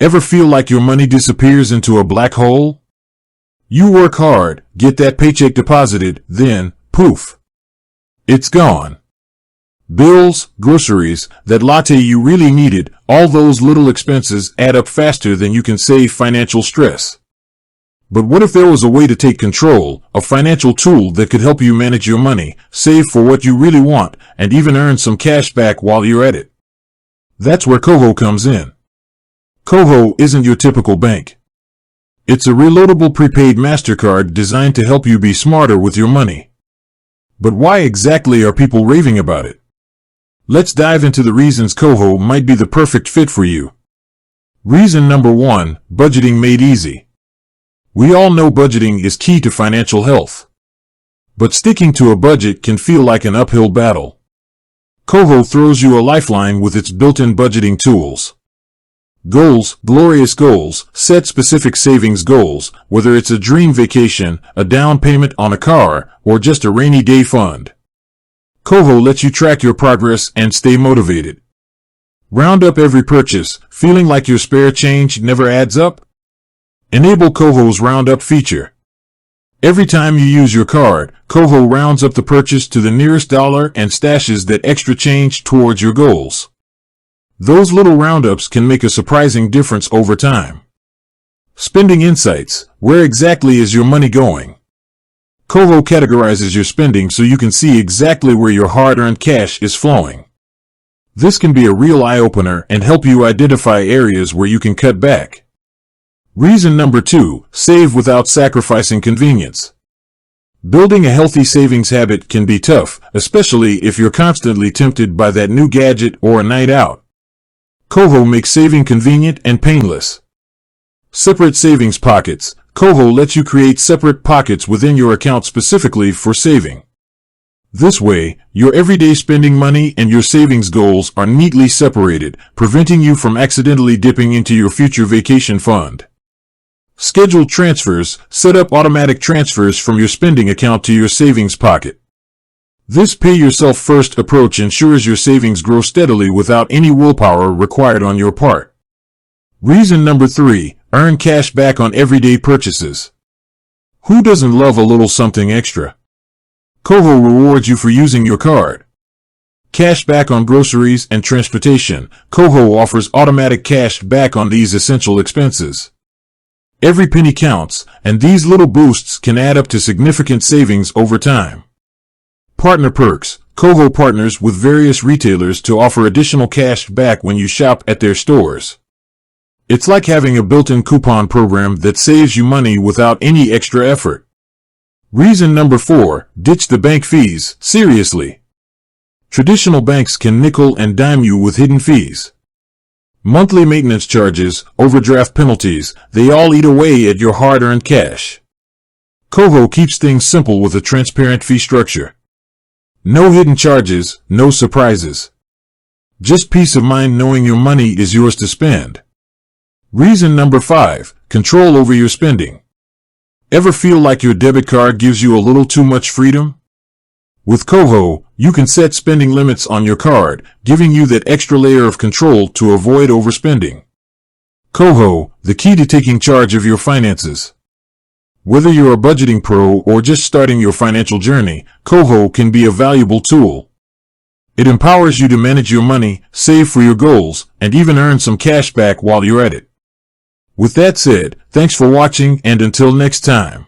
Ever feel like your money disappears into a black hole? You work hard, get that paycheck deposited, then, poof, it's gone. Bills, groceries, that latte you really needed, all those little expenses add up faster than you can save financial stress. But what if there was a way to take control, a financial tool that could help you manage your money, save for what you really want, and even earn some cash back while you're at it? That's where KOHO comes in. KOHO isn't your typical bank. It's a reloadable prepaid MasterCard designed to help you be smarter with your money. But why exactly are people raving about it? Let's dive into the reasons KOHO might be the perfect fit for you. Reason number 1, budgeting made easy. We all know budgeting is key to financial health. But sticking to a budget can feel like an uphill battle. KOHO throws you a lifeline with its built-in budgeting tools. Goals, glorious goals, set specific savings goals, whether it's a dream vacation, a down payment on a car, or just a rainy day fund. KOHO lets you track your progress and stay motivated. Round up every purchase, feeling like your spare change never adds up? Enable KOHO's Roundup feature. Every time you use your card, KOHO rounds up the purchase to the nearest dollar and stashes that extra change towards your goals. Those little roundups can make a surprising difference over time. Spending insights. Where exactly is your money going? KOHO categorizes your spending so you can see exactly where your hard-earned cash is flowing. This can be a real eye-opener and help you identify areas where you can cut back. Reason number 2, save without sacrificing convenience. Building a healthy savings habit can be tough, especially if you're constantly tempted by that new gadget or a night out. KOHO makes saving convenient and painless. Separate savings pockets. KOHO lets you create separate pockets within your account specifically for saving. This way, your everyday spending money and your savings goals are neatly separated, preventing you from accidentally dipping into your future vacation fund. Scheduled transfers. Set up automatic transfers from your spending account to your savings pocket. This pay-yourself-first approach ensures your savings grow steadily without any willpower required on your part. Reason number 3, earn cash back on everyday purchases. Who doesn't love a little something extra? KOHO rewards you for using your card. Cash back on groceries and transportation. KOHO offers automatic cash back on these essential expenses. Every penny counts, and these little boosts can add up to significant savings over time. Partner perks. KOHO partners with various retailers to offer additional cash back when you shop at their stores. It's like having a built-in coupon program that saves you money without any extra effort. Reason number 4, ditch the bank fees. Seriously. Traditional banks can nickel and dime you with hidden fees. Monthly maintenance charges, overdraft penalties, they all eat away at your hard-earned cash. KOHO keeps things simple with a transparent fee structure. No hidden charges, no surprises. Just peace of mind knowing your money is yours to spend. Reason number 5, control over your spending. Ever feel like your debit card gives you a little too much freedom? With KOHO, you can set spending limits on your card, giving you that extra layer of control to avoid overspending. KOHO, the key to taking charge of your finances. Whether you're a budgeting pro or just starting your financial journey, KOHO can be a valuable tool. It empowers you to manage your money, save for your goals, and even earn some cash back while you're at it. With that said, thanks for watching, and until next time.